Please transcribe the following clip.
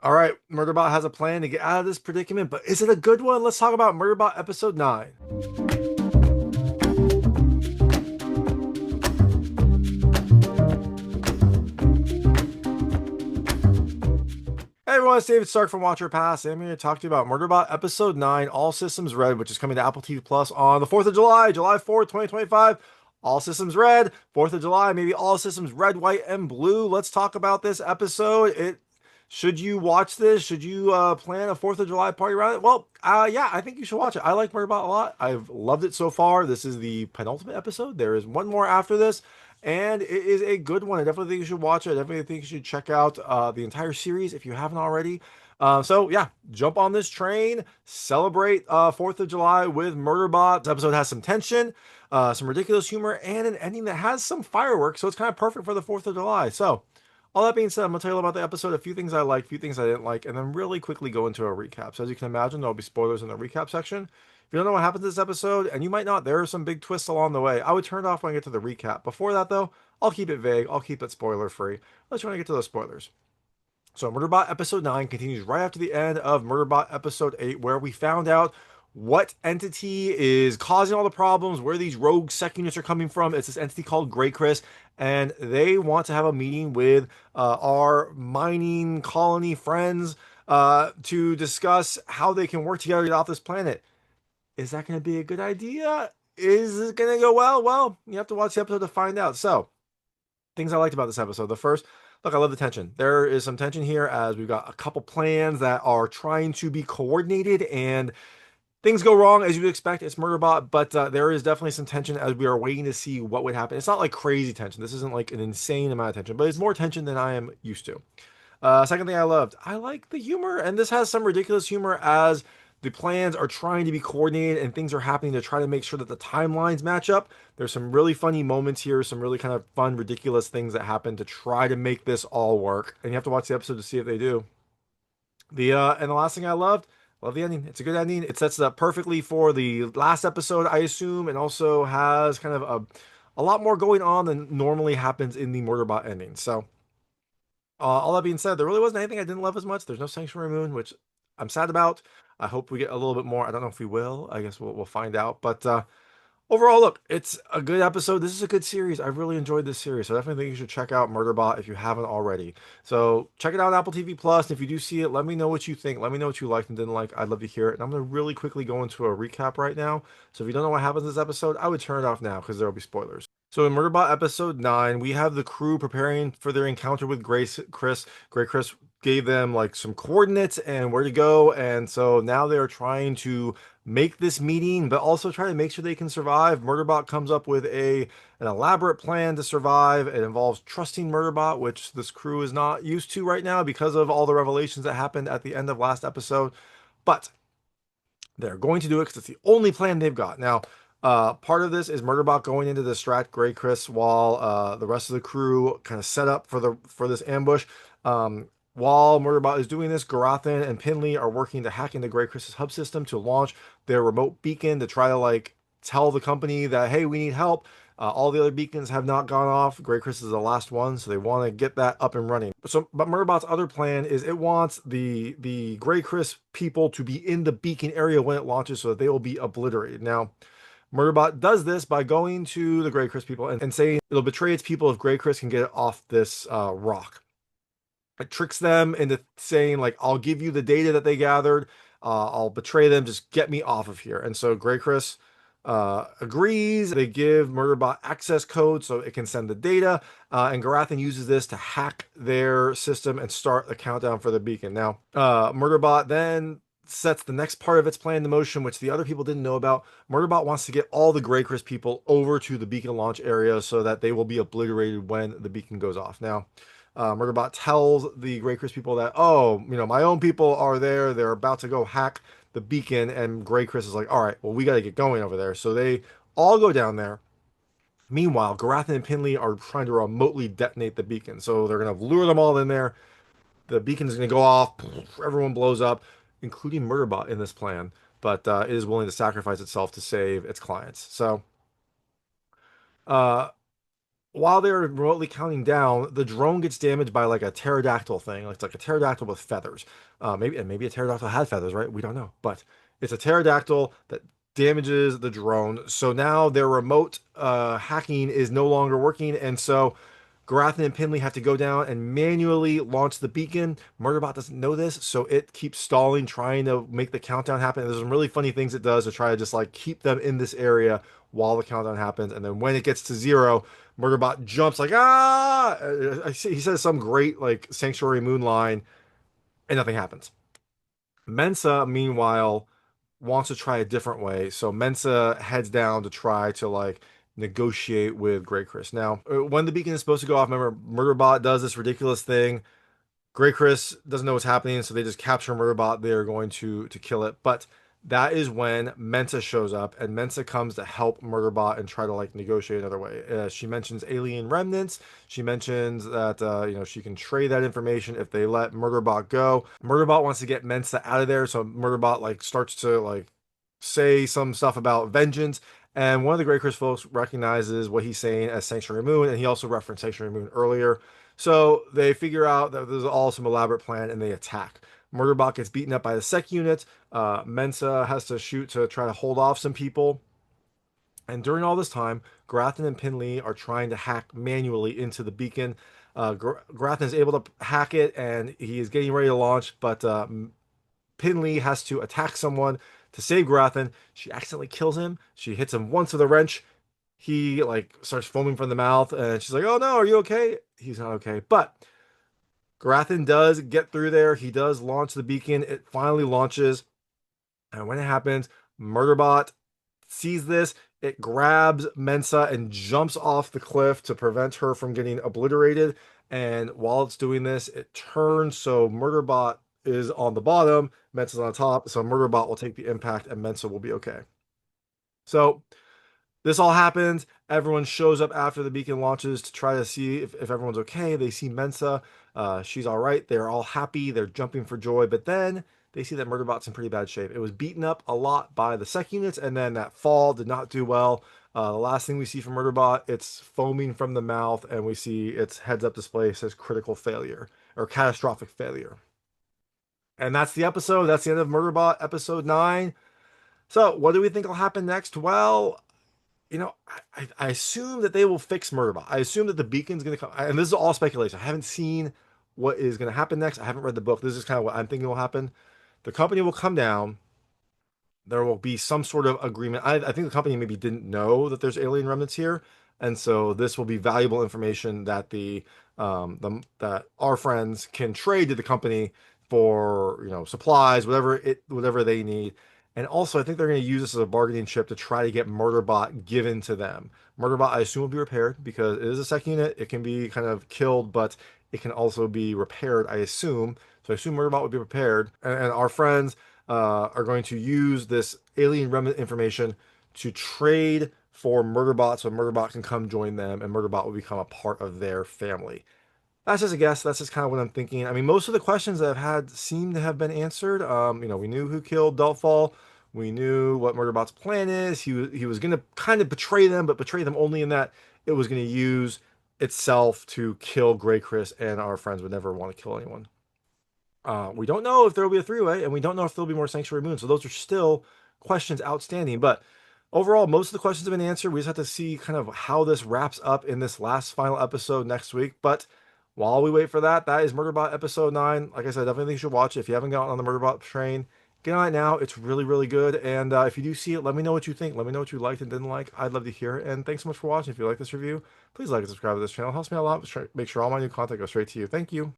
All right, Murderbot has a plan to get out of this predicament, but is it a good one? Let's talk about Murderbot episode 9. Hey everyone, it's David Stark from Watcher Pass. I'm here to talk to you about Murderbot episode 9, All Systems Red, which is coming to Apple TV Plus on the 4th of July, July 4th, 2025. All Systems Red, 4th of July, maybe All Systems Red, White, and Blue. Let's talk about this episode. Should you watch this? Should you plan a 4th of July party around it? Well, yeah, I think you should watch it. I like Murderbot a lot. I've loved it so far. This is the penultimate episode. There is one more after this, and it is a good one. I definitely think you should watch it. I definitely think you should check out the entire series if you haven't already. So yeah, jump on this train, celebrate 4th of July with Murderbot. This episode has some tension, some ridiculous humor, and an ending that has some fireworks, so it's kind of perfect for the 4th of July. So all that being said, I'm gonna tell you about the episode, a few things I liked, a few things I didn't like, and then really quickly go into a recap. So as you can imagine, there'll be spoilers in the recap section. If you don't know what happens in this episode, and you might not, there are some big twists along the way. I would turn it off when I get to the recap. Before that, though, I'll keep it vague. I'll keep it spoiler free. Let's try to get to those spoilers. So Murderbot episode 9 continues right after the end of Murderbot episode 8, where we found out what entity is causing all the problems, where these rogue sec units are coming from. It's this entity called Grey Chris, and they want to have a meeting with our mining colony friends to discuss how they can work together to get off this planet. Is that going to be a good idea? Is it going to go well? Well, you have to watch the episode to find out. So, things I liked about this episode. The first, look, I love the tension. There is some tension here as we've got a couple plans that are trying to be coordinated and things go wrong as you'd expect. It's Murderbot, but there is definitely some tension as we are waiting to see what would happen. It's not like crazy tension. This isn't like an insane amount of tension, but it's more tension than I am used to. Second thing I loved, I like the humor, and this has some ridiculous humor as the plans are trying to be coordinated and things are happening to try to make sure that the timelines match up. There's some really funny moments here, some really kind of fun, ridiculous things that happen to try to make this all work. And you have to watch the episode to see if they do. The last thing I loved, love the ending. It's a good ending. It sets it up perfectly for the last episode, I assume, and also has kind of a lot more going on than normally happens in the Murderbot ending. So all that being said, there really wasn't anything I didn't love as much. There's no Sanctuary Moon, which I'm sad about. I hope we get a little bit more. I don't know if we will. I guess we'll find out. But overall, look, it's a good episode. This is a good series. I really enjoyed this series. So I definitely think you should check out Murderbot if you haven't already. So check it out on Apple TV Plus. If you do see it, let me know what you think. Let me know what you liked and didn't like. I'd love to hear it. And I'm going to really quickly go into a recap right now. So if you don't know what happens in this episode, I would turn it off now because there will be spoilers. So in Murderbot episode 9, we have the crew preparing for their encounter with Chris. Grey Chris gave them like some coordinates and where to go. And so now they're trying to make this meeting, but also try to make sure they can survive. Murderbot comes up with an elaborate plan to survive. It involves trusting Murderbot, which this crew is not used to right now because of all the revelations that happened at the end of last episode. But they're going to do it because it's the only plan they've got. Now, part of this is Murderbot going into the Strat Grey Chris while the rest of the crew kind of set up for this ambush. While Murderbot is doing this, Gurathin and Pinley are working to hack into Grey Chris's hub system to launch their remote beacon to try to like tell the company that, hey, we need help. All the other beacons have not gone off. Grey Chris is the last one, so they want to get that up and running. But Murderbot's other plan is it wants the Grey Chris people to be in the beacon area when it launches, so that they will be obliterated. Now, Murderbot does this by going to the Grey Chris people and saying it'll betray its people if Grey Chris can get it off this rock. It tricks them into saying like, I'll give you the data that they gathered. I'll betray them. Just get me off of here. And so Grey Chris agrees. They give Murderbot access code so it can send the data. And Gurathin uses this to hack their system and start the countdown for the beacon. Now, Murderbot then sets the next part of its plan into motion, which the other people didn't know about. Murderbot wants to get all the Grey Chris people over to the beacon launch area so that they will be obliterated when the beacon goes off. Now, Murderbot tells the Grey Chris people that, oh, my own people are there. They're about to go hack the beacon. And Grey Chris is like, all right, well, we got to get going over there. So they all go down there. Meanwhile, Gurathin and Pinley are trying to remotely detonate the beacon. So they're going to lure them all in there. The beacon is going to go off. Everyone blows up, including Murderbot in this plan. But it is willing to sacrifice itself to save its clients. So, uh, while they're remotely counting down, the drone gets damaged by like a pterodactyl thing. It's like a pterodactyl with feathers. Maybe a pterodactyl had feathers, right? We don't know, but it's a pterodactyl that damages the drone. So now their remote hacking is no longer working, and so Gurathin and Pinley have to go down and manually launch the beacon. Murderbot doesn't know this, so it keeps stalling, trying to make the countdown happen. There's some really funny things it does to try to just like keep them in this area while the countdown happens. And then when it gets to zero, Murderbot jumps like ah. He says some great like Sanctuary Moon line, and nothing happens. Mensah, meanwhile, wants to try a different way. So Mensah heads down to try to like negotiate with Grey Chris. Now, when the beacon is supposed to go off, remember Murderbot does this ridiculous thing. Grey Chris doesn't know what's happening, so they just capture Murderbot. They're going to kill it. But that is when Mensah shows up, and Mensah comes to help Murderbot and try to like negotiate another way. She mentions alien remnants. She mentions that she can trade that information if they let Murderbot go. Murderbot wants to get Mensah out of there, so Murderbot like starts to like say some stuff about vengeance. And one of the Grey Chris folks recognizes what he's saying as Sanctuary Moon, and he also referenced Sanctuary Moon earlier. So they figure out that there's all some elaborate plan and they attack. Murderbot gets beaten up by the sec unit. Mensah has to shoot to try to hold off some people. And during all this time, Gurathin and Pinley are trying to hack manually into the beacon. Gurathin is able to hack it and he is getting ready to launch, but Pinley has to attack someone to save Gurathin. She accidentally kills him. She hits him once with a wrench. He like starts foaming from the mouth, and she's like, "Oh no, are you okay?" He's not okay, but Gurathin does get through there. He does launch the beacon. It finally launches, and when it happens, Murderbot sees this. It grabs Mensah and jumps off the cliff to prevent her from getting obliterated. And while it's doing this, it turns so Murderbot is on the bottom, Mensah's on the top. So Murderbot will take the impact, and Mensah will be okay. So this all happens. Everyone shows up after the beacon launches to try to see if everyone's okay. They see Mensah. She's all right. They're all happy. They're jumping for joy. But then they see that Murderbot's in pretty bad shape. It was beaten up a lot by the sec units, and then that fall did not do well. The last thing we see from Murderbot, it's foaming from the mouth, and we see its heads-up display says critical failure or catastrophic failure. And that's the episode. That's the end of Murderbot episode 9. So, what do we think will happen next? Well, I assume that they will fix Murderbot. I assume that the beacon's going to come, and this is all speculation. I haven't seen what is going to happen next. I haven't read the book. This is kind of what I'm thinking will happen. The company will come down. There will be some sort of agreement. I think the company maybe didn't know that there's alien remnants here, and so this will be valuable information that that our friends can trade to the company for supplies, whatever they need. And also, I think they're going to use this as a bargaining chip to try to get Murderbot given to them. Murderbot, I assume, will be repaired because it is a sec unit. It can be kind of killed, but it can also be repaired, I assume. So I assume Murderbot would be repaired. And our friends are going to use this alien remnant information to trade for Murderbot so Murderbot can come join them and Murderbot will become a part of their family. That's just a guess. That's just kind of what I'm thinking. I mean, most of the questions that I've had seem to have been answered. We knew who killed Deltfall. We knew what Murderbot's plan is. He was going to kind of betray them, but betray them only in that it was going to use itself to kill Grey Chris, and our friends would never want to kill anyone. We don't know if there will be a three-way, and we don't know if there'll be more Sanctuary Moon. So those are still questions outstanding. But overall, most of the questions have been answered. We just have to see kind of how this wraps up in this last final episode next week. But while we wait for that, that is Murderbot episode 9. Like I said, definitely think you should watch it. If you haven't gotten on the Murderbot train, get on it now. It's really, really good. And if you do see it, let me know what you think. Let me know what you liked and didn't like. I'd love to hear it. And thanks so much for watching. If you like this review, please like and subscribe to this channel. It helps me out a lot. Make sure all my new content goes straight to you. Thank you.